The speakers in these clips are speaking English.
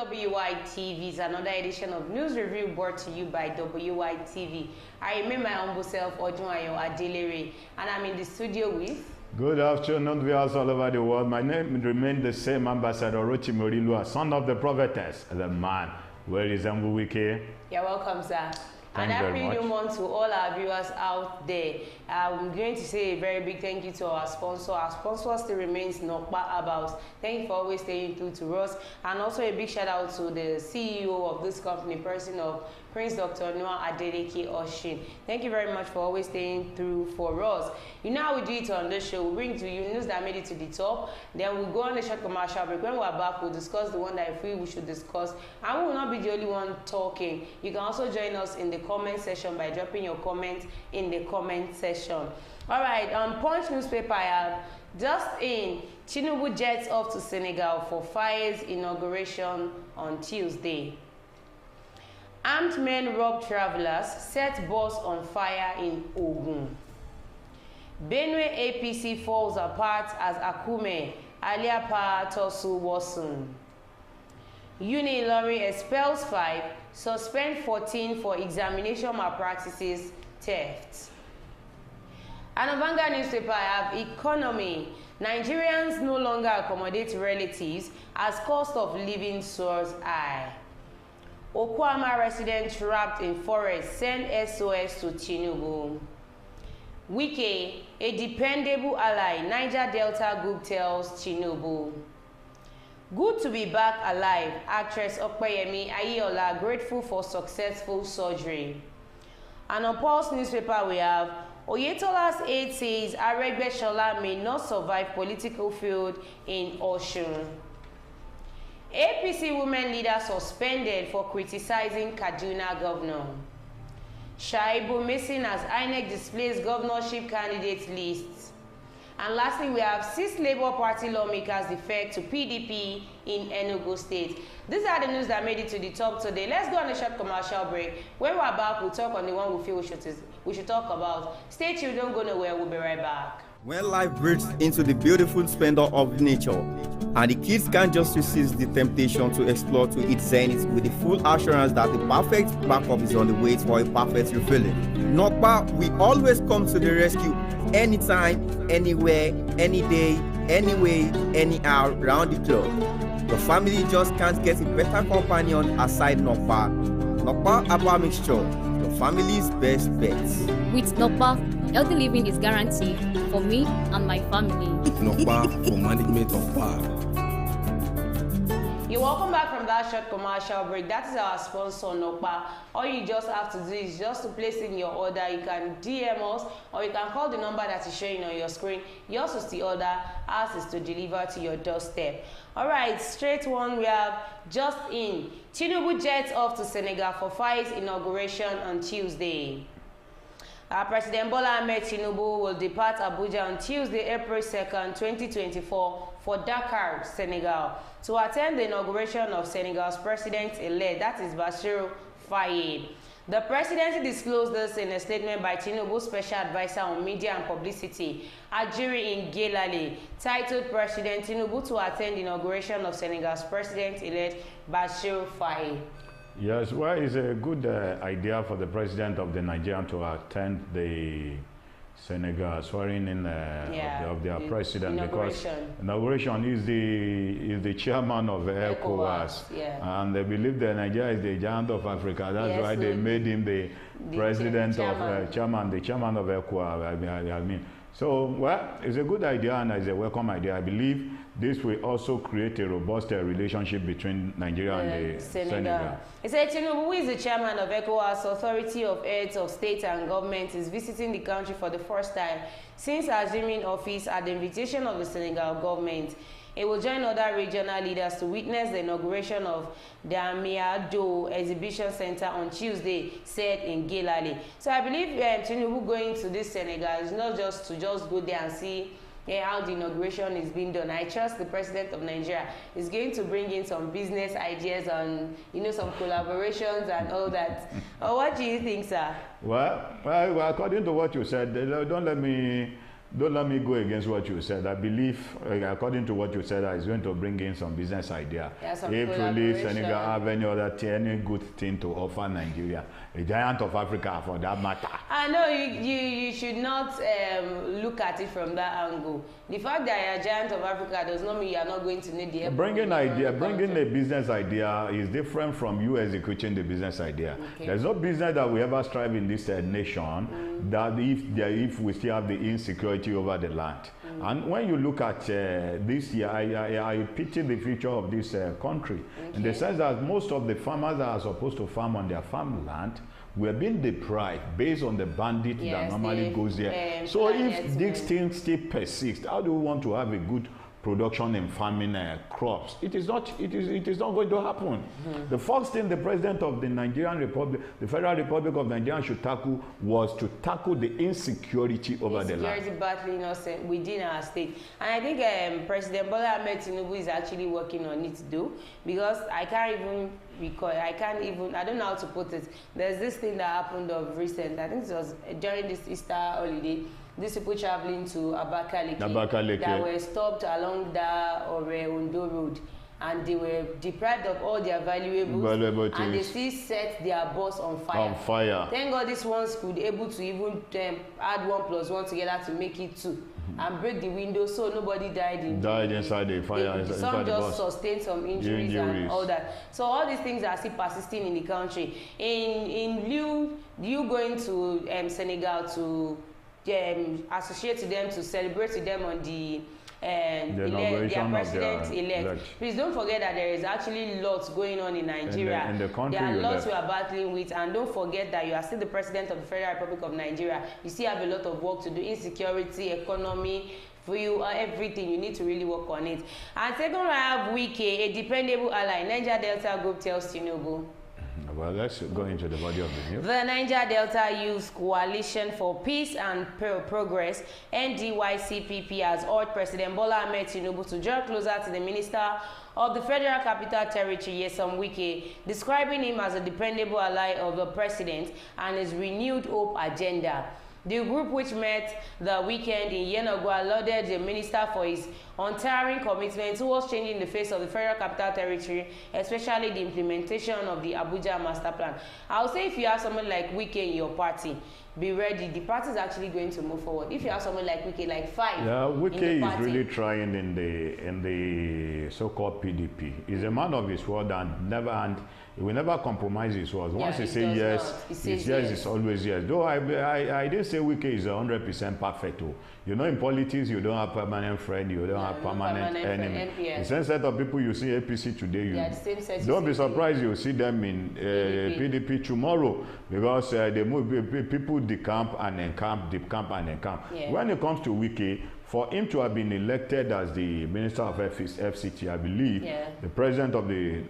Wike TV. It's another edition of News Review brought to you by Wike TV. I remain my humble self, Odunayo Adelere, and I'm in the studio with... Good afternoon, viewers all over the world. My name remains the same, Ambassador Rochimorilua, son of the prophetess, the man who resembles Wike. You're welcome, sir. And happy new month to all our viewers out there. I'm going to say a very big thank you to our sponsor. Our sponsor still remains Nokpa About. Thank you for always staying true to us. And also a big shout out to the CEO of this company, person of Prince Dr. Noah Adeleke Oshin. Thank you very much for always staying through for us. You know how we do it on this show. We bring to you news that made it to the top. Then we'll go on a short commercial break. When we're back, we'll discuss the one that I feel we should discuss. And we will not be the only one talking. You can also join us in the comment section by dropping your comment in the comment section. All right, on Punch newspaper, I have just in Tinubu jets off to Senegal for Fire's inauguration on Tuesday. Armed men rob travelers, set bus on fire in Ogun. Benue APC falls apart as Akume, Aliapa Tosu Wasun. Unilori expels 5, suspend 14 for examination malpractices, theft. And on Vanguard newspaper, I have economy. Nigerians no longer accommodate relatives as cost of living soars high. Okwama resident trapped in forest send SOS to Tinubu. Wike, a dependable ally, Niger Delta group tells Tinubu. Good to be back alive, actress Opeyemi Ayeola grateful for successful surgery. And on Pulse newspaper we have Oyetola's aide says Aregbesola may not survive political field in Osun. APC women leader suspended for criticizing Kaduna governor. Shaibu missing as INEC displays governorship candidate lists. And lastly, we have 6 Labour Party lawmakers defect to PDP in Enugu State. These are the news that made it to the top today. Let's go on a short commercial break. When we're back, we'll talk on the one we feel we should talk about. Stay tuned, don't go nowhere, we'll be right back. When life breaks into the beautiful splendor of nature, and the kids can't just resist the temptation to explore to its zenith with the full assurance that the perfect backup is on the way for a perfect refilling. Nokpa, we always come to the rescue anytime, anywhere, any day, anyway, anyhow, round the clock. The family just can't get a better companion aside Nokpa. Nokpa Abba Mixture, the family's best bet. With Nokpa, healthy living is guaranteed for me and my family. Nokpa for management of power. You're welcome back from that short commercial break. That is our sponsor, Nokpa. All you just have to do is just to place in your order. You can DM us or you can call the number that is showing on your screen. Yours is the order, ours is to deliver to your doorstep. All right, straight one, we have just in. Tinubu jets off to Senegal for Fire's inauguration on Tuesday. President Bola Ahmed Tinubu will depart Abuja on Tuesday, April 2nd, 2024 for Dakar, Senegal, to attend the inauguration of Senegal's president-elect, that is Bassirou Faye. The presidency disclosed this in a statement by Tinubu's special advisor on media and publicity, Ajiri Ngelale, titled President Tinubu to attend the inauguration of Senegal's president-elect Bassirou Faye. Yes, well, it's a good idea for the president of the Nigerian to attend the Senegal swearing in of their president, because inauguration is the chairman of ECOWAS, and they believe that Nigeria is the giant of Africa. That's why they made him the president of chairman of ECOWAS. I mean, so well, it's a good idea and it's a welcome idea. I believe this will also create a robust relationship between Nigeria and Senegal. He said Tinubu, who is the chairman of ECOWAS, Authority of Heads of State and Government, is visiting the country for the first time since assuming office at the invitation of the Senegal government. He will join other regional leaders to witness the inauguration of the Amiado Exhibition Center on Tuesday, said Ngelale. So I believe Tinubu going to this Senegal is not just to go there and see how the inauguration is being done. I trust the president of Nigeria is going to bring in some business ideas and some collaborations and all that. What do you think, sir? Well, according to what you said, don't let me don't let me go against what you said. I believe, according to what you said, that is going to bring in some business idea. If really Senegal have any good thing to offer Nigeria, a giant of Africa for that matter. I know you should not look at it from that angle. The fact that you're a giant of Africa does not mean you are not going to need the bringing a business idea is different from you executing the business idea. Okay. There's no business that we ever strive in this nation that if we still have the insecurity over the land. And when you look at this year, I pity the future of this country in the sense that most of the farmers that are supposed to farm on their farmland were being deprived based on the bandit that normally goes there. So if these things still persist, how do we want to have a good production in farming crops? It is not going to happen. The first thing the president of the Nigerian Republic, the Federal Republic of Nigeria, should tackle was to tackle the insecurity over the land. Insecurity battling us within our state. And I think President Bola Ahmed Tinubu is actually working on it too, because I can't even recall, I don't know how to put it. There's this thing that happened of recent, I think it was during this Easter holiday. These people traveling to Abakaliki that were stopped along the Ondo Road, and they were deprived of all their valuables, and they still set their bus on fire. Thank God these ones could able to even add 1 + 1 together to make it 2, and break the window, so nobody died inside the fire. Some just sustained some injuries and all that. So all these things are still persisting in the country. In lieu, you going to Senegal to associate to them, to celebrate with them on the their president-elect. Please don't forget that there is actually lots going on in Nigeria. In the country there are lots we are battling with, and don't forget that you are still the president of the Federal Republic of Nigeria. You still have a lot of work to do. Insecurity, economy, for you, everything. You need to really work on it. And second, I have Wike, a dependable ally. Niger Delta Group tells Tinubu. Well, let's go into the body of the news. The Niger Delta Youth Coalition for Peace and Progress, NDYCPP, has urged President Bola Ahmed Tinubu to draw closer to the Minister of the Federal Capital Territory, Nyesom Wike, describing him as a dependable ally of the President and his renewed hope agenda. The group, which met the weekend in Yenagua, lauded the minister for his untiring commitment towards changing the face of the Federal Capital Territory, especially the implementation of the Abuja Master Plan. I would say if you have someone like Wike in your party, be ready. The party is actually going to move forward. If you have someone like Wike, like 5, Wike is really trying in the so-called PDP. He's a man of his word and he will never compromise his words. Once he says yes, it's always yes. Though I didn't say Wike is 100% perfect. You know, in politics, you don't have permanent friend, you don't have permanent enemy. The same set of people you see APC today, don't be surprised you see them in PDP tomorrow, because they move people decamp and encamp, decamp and encamp. When it comes to Wike, for him to have been elected as the Minister of FCT, I believe the President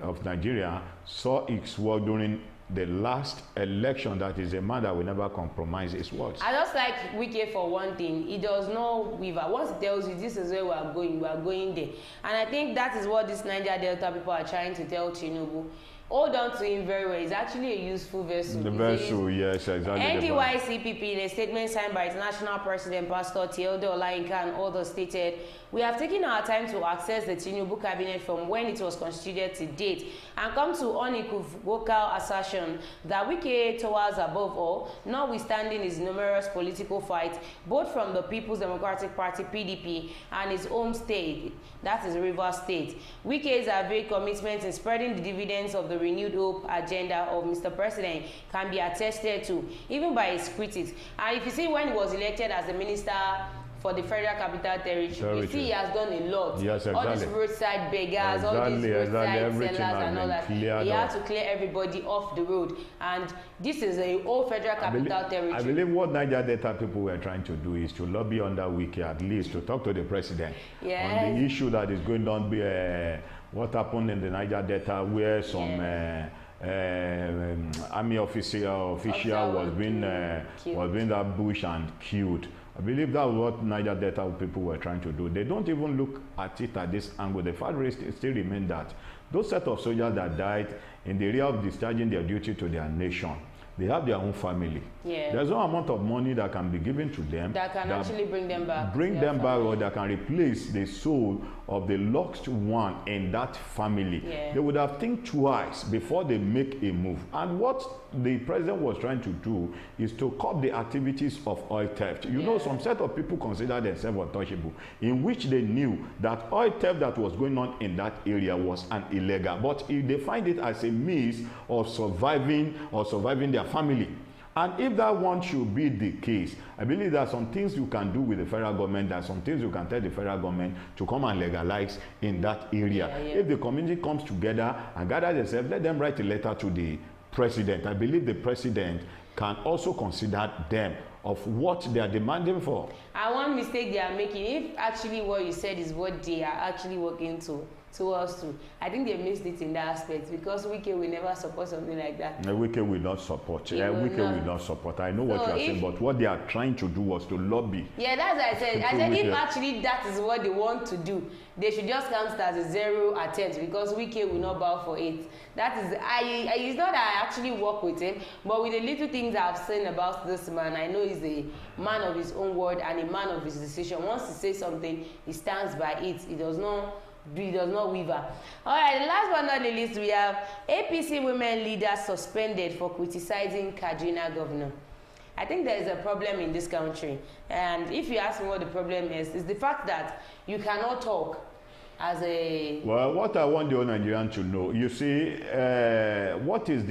of Nigeria saw his work during the last election. That is a man that will never compromise his words. I just like Wike for one thing. He does not waver. Once he tells you this is where we are going there. And I think that is what this Niger Delta people are trying to tell Tinubu. Hold on to him very well. It's actually a useful vessel. The vessel, yes, exactly. NDYCPP, in a statement signed by its national president, Pastor Theodore Olayinka, and others, stated, "We have taken our time to access the Tinubu cabinet from when it was constituted to date and come to unequivocal assertion that Wike towers above all, notwithstanding his numerous political fights, both from the People's Democratic Party, PDP, and his home state, that is Rivers State. Wike's avowed commitment in spreading the dividends of the renewed hope agenda of Mr. President can be attested to, even by his critics. And if you see, when he was elected as the minister for the Federal Capital Territory, you see he has done a lot. Yes, exactly. All these roadside beggars, all these roadside sellers and all that. He had to clear everybody off the road. And this is a whole Federal Capital Territory. I believe what Niger Delta people were trying to do is to lobby under Wike, at least to talk to the president on the issue that is going on, what happened in the Niger Delta, where some army official was being ambushed and killed. I believe that was what Niger Delta people were trying to do. They don't even look at it at this angle. The fact still remains that those set of soldiers that died in the area of discharging their duty to their nation, they have their own family. Yeah. There's no amount of money that can be given to them that can actually bring them back. Bring them back, or that can replace the soul of the lost one in that family. Yeah. They would have think twice before they make a move. And what the president was trying to do is to curb the activities of oil theft. You know, some set of people consider themselves untouchable, in which they knew that oil theft that was going on in that area was an illegal. But if they find it as a means of surviving their family. And if that one should be the case, I believe there are some things you can do with the federal government, there are some things you can tell the federal government to come and legalize in that area. If the community comes together and gather themselves, let them write a letter to the president. I believe the president can also consider them of what they are demanding for. And one mistake they are making, if actually what you said is what they are actually working towards to, I think they missed it in that aspect, because Wike will never support something like that. Wike will not support. Wike will not support. I know what you are saying, but what they are trying to do was to lobby. Yeah, that's what I said. I said if actually that is what they want to do, they should just count as a zero attempt, because Wike will not bow for it. That is, it's not that I actually work with him, but with the little things I've seen about this man, I know he's a man of his own word and a man of his decision. Once he says something, he stands by it. He does not waver. All right, last but not the least, we have APC women leaders suspended for criticizing Kaduna governor. I think there is a problem in this country, and if you ask me what the problem is the fact that you cannot talk as a... Well, what I want the whole Nigerian to know, you see, what is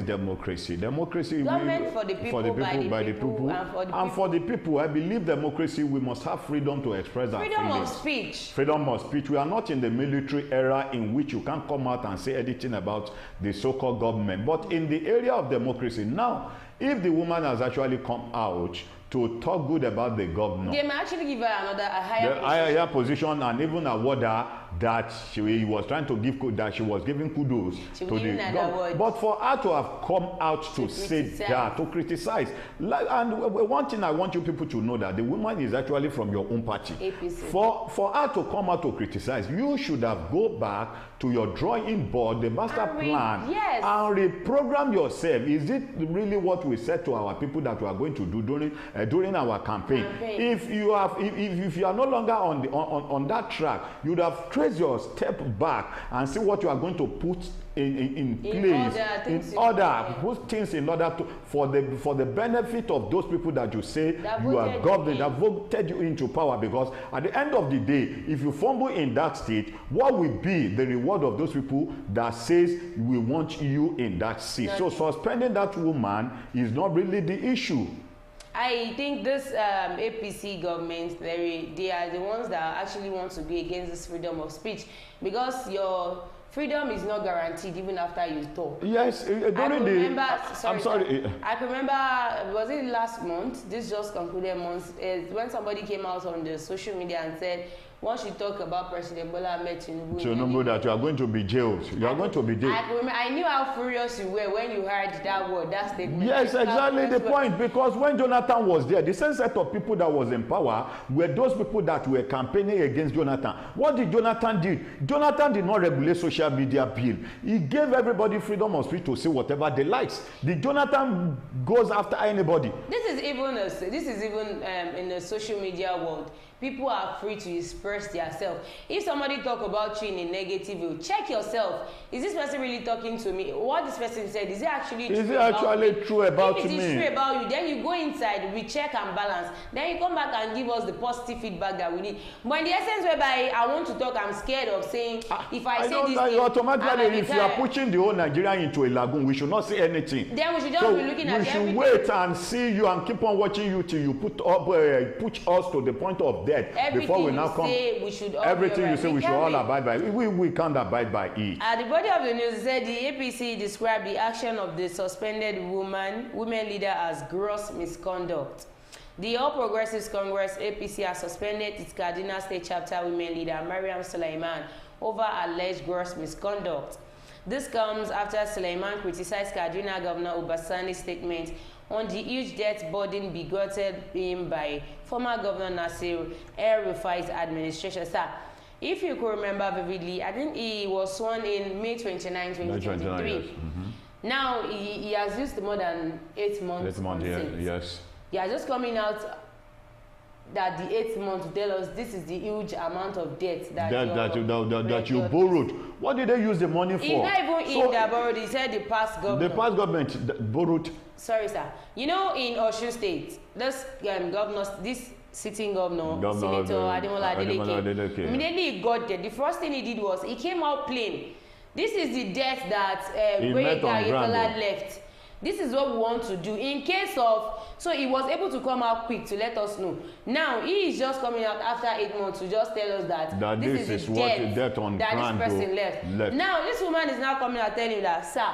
democracy? Democracy, government for the people, by the people, and for the people. I believe democracy, we must have freedom to express our feelings. Freedom of speech. Freedom of speech. We are not in the military era in which you can't come out and say anything about the so-called government. But in the area of democracy, now, if the woman has actually come out to talk good about the governor, they may actually give her a higher position, and even award her that she was trying to give, that she was giving kudos to the government. But for her to have come out to say that, to criticize, and one thing I want you people to know, that the woman is actually from your own party. APC. For her to come out to criticize, you should have go back to your drawing board, the master plan, and reprogram yourself. Is it really what we said to our people that we are going to do during our campaign? If you are no longer on that track, you'd have traced your step back and see what you are going to put in order, put things in order to for the benefit of those people that you say you are governing, that voted you into power. Because at the end of the day, if you fumble in that state, what will be the reward of those people that says we want you in that seat? So suspending that woman is not really the issue. I think this APC government, they are the ones that actually want to be against this freedom of speech, because your freedom is not guaranteed even after you talk. Yes, I'm sorry. I can remember, was it last month? This just concluded month, when somebody came out on the social media and said, once you talk about President Bola Ahmed Tinubu, that you are going to be jailed. You are going to be jailed. I knew how furious you were when you heard that word, that statement. Yes, exactly the point. Because when Jonathan was there, the same set of people that was in power were those people that were campaigning against Jonathan. What did Jonathan do? Jonathan did not regulate social media bill. He gave everybody freedom of speech to say whatever they likes. Did Jonathan goes after anybody? This is even in the social media world. People are free to express themselves. If somebody talk about you in a negative way, check yourself. Is this person really talking to me? What this person said, is it actually true? Is it actually true about me? If it is true about you, then you go inside, we check and balance. Then you come back and give us the positive feedback that we need. But in the essence whereby I want to talk, I'm scared of saying, if I say this thing, automatically, if you are pushing the whole Nigeria into a lagoon, we should not say anything. Then we should just be looking at everything. We should wait and see you and keep on watching you till you push us to the point of death. Before we now come, everything you say we should all abide by. We can't abide by it. At the body of the news said the APC described the action of the suspended women leader as gross misconduct. The All Progressives Congress APC has suspended its Kaduna State Chapter women leader Mariam Sulaiman over alleged gross misconduct. This comes after Sulaiman criticized Kaduna Governor Obasani's statement on the huge debt burden begotten him by former Governor Nasir El-Rufai's administration. Sir, if you could remember vividly, I think he was sworn in May 29, 2023. Yes. Now he has used more than 8 months. 8 months, yes. He is just coming out that the 8th month to tell us this is the huge amount of debt that you borrowed. What did they use the money for? It's not even him that borrowed. He said the past government. The past government borrowed. Sorry, sir. You know, in Osun State, this this sitting governor Senator Ademola Adeleke, immediately he got there, the first thing he did was he came out plain. This is the debt that Wike left. This is what we want to do in case of, so he was able to come out quick to let us know. Now he is just coming out after 8 months to just tell us that this is the debt on that this person left. Now this woman is now coming out telling you that, sir,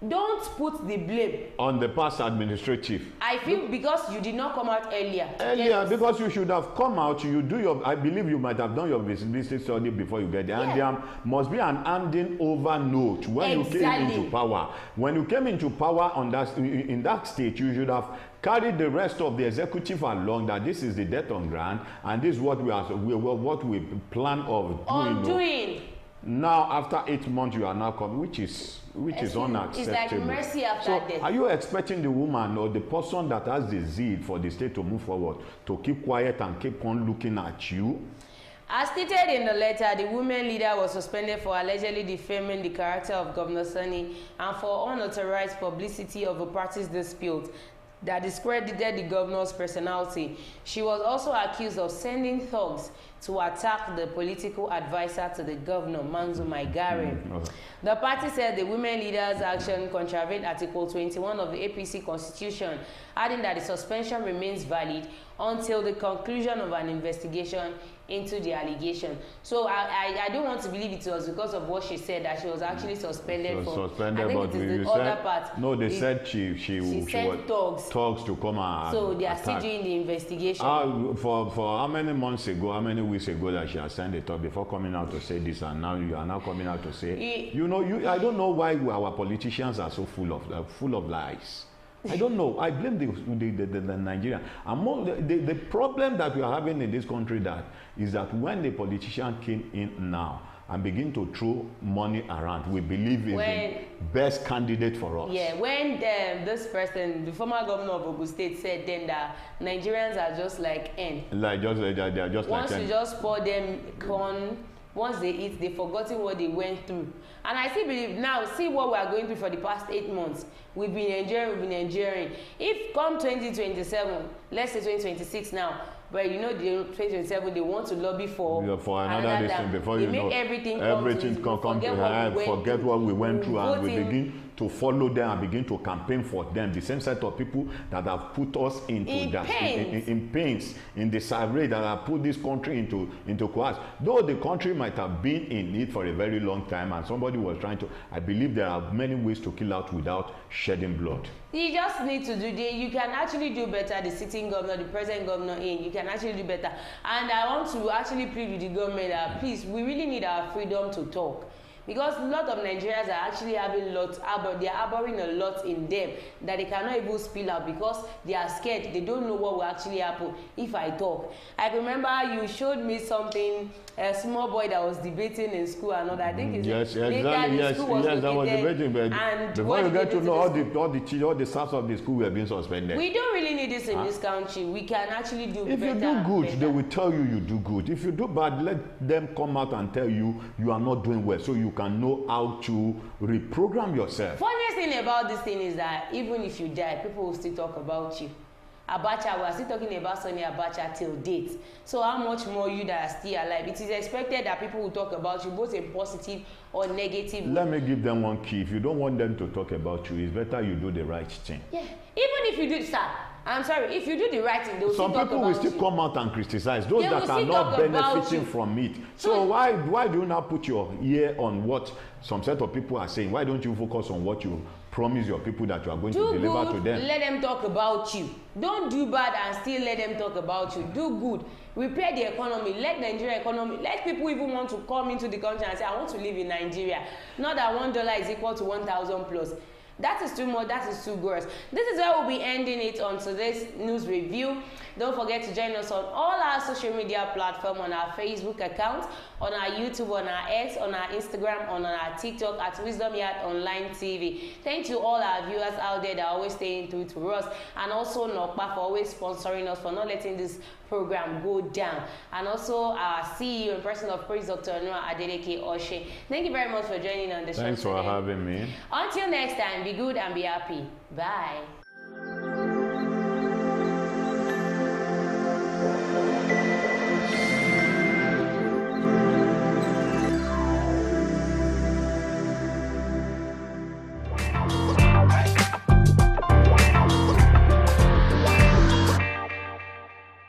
don't put the blame on the past administrative. I feel because you did not come out earlier. Because you should have come out. You do your. I believe you might have done your business study before you get there. And there must be an handing over note when you came into power. When you came into power on that in that state, you should have carried the rest of the executive along. That this is the debt on ground, and this is what we plan of doing. Now after 8 months, you are now coming, which is unacceptable. It's like mercy after death. Are you expecting the woman or the person that has the zeal for the state to move forward to keep quiet and keep on looking at you? As stated in the letter, the women leader was suspended for allegedly defaming the character of Governor Sani and for unauthorized publicity of a party's dispute that discredited the governor's personality. She was also accused of sending thugs to attack the political advisor to the governor, Manzo Maigare. The party said the women leader's action contravened Article 21 of the APC Constitution, adding that the suspension remains valid until the conclusion of an investigation into the allegation. So I don't want to believe it was because of what she said that she was actually suspended for. I think it is the other part. No, they said she sent thugs to come and so they are still doing the investigation. For how many months ago, how many weeks ago that she has sent a thug before coming out to say this, and now you are now coming out to say, I don't know why our politicians are so full of lies. I don't know. I blame the Nigerian. And the problem that we are having in this country is that when the politician came in now and begin to throw money around, we believe is the best candidate for us. Yeah, when this person, the former governor of Ogun State, said then that Nigerians are just like N. They are just once like N. you just pour them corn, once they eat, they've forgotten what they went through. And I still believe now, see what we are going through for the past 8 months. We've been enduring. If come 2027, let's say 2026 now, but the 2027 they want to lobby for another thing before they make everything come to head, forget what we went through, and we begin to follow them and begin to campaign for them. The same set of people that have put us in pains, in disarray, that have put this country into chaos. Though the country might have been in need for a very long time, and somebody was trying to, I believe there are many ways to kill out without shedding blood. You just need to you can actually do better. The sitting governor, the present governor you can actually do better. And I want to actually plead with the government that please, we really need our freedom to talk. Because a lot of Nigerians are actually having they are harboring a lot in them that they cannot even spill out because they are scared. They don't know what will actually happen if I talk. I remember you showed me something, a small boy that was debating in school and all. I think it's yes, that was debating. But before you get to know all the staffs of the school were being suspended. We don't really need this in this country. We can actually do better. If you do good, they will tell you do good. If you do bad, let them come out and tell you are not doing well, so you can know how to reprogram yourself. Funniest thing about this thing is that even if you die, people will still talk about you. Abacha, we are still talking about Sonny Abacha till date. So how much more you that are still alive? It is expected that people will talk about you, both in positive or negative. Let me give them one key. If you don't want them to talk about you, it's better you do the right thing. Yeah. Even if you do, sir, I'm sorry, if you do the right thing, they will still talk about you. Some people will still come out and criticize those that are not benefiting from it. So why do you now put your ear on what some set of people are saying? Why don't you focus on what you promise your people that you are going to deliver to them? Let them talk about you. Don't do bad and still let them talk about you. Do good. Repair the economy. Let Nigeria economy. Let people even want to come into the country and say, I want to live in Nigeria. Not that $1 is equal to 1,000 plus. That is too much. That is too gross. This is where we'll be ending it on today's news review. Don't forget to join us on all our social media platforms, on our Facebook account, on our YouTube, on our X, on our Instagram, on our TikTok at Wisdom Yard Online TV. Thank you all our viewers out there that are always staying through to us, and also Nokpa for always sponsoring us, for not letting this program go down, and also our CEO and President of Praise, Dr. Noah Adeleke Oshe. Thank you very much for joining on the show. Thanks for having me. Until next time, be good and be happy. Bye.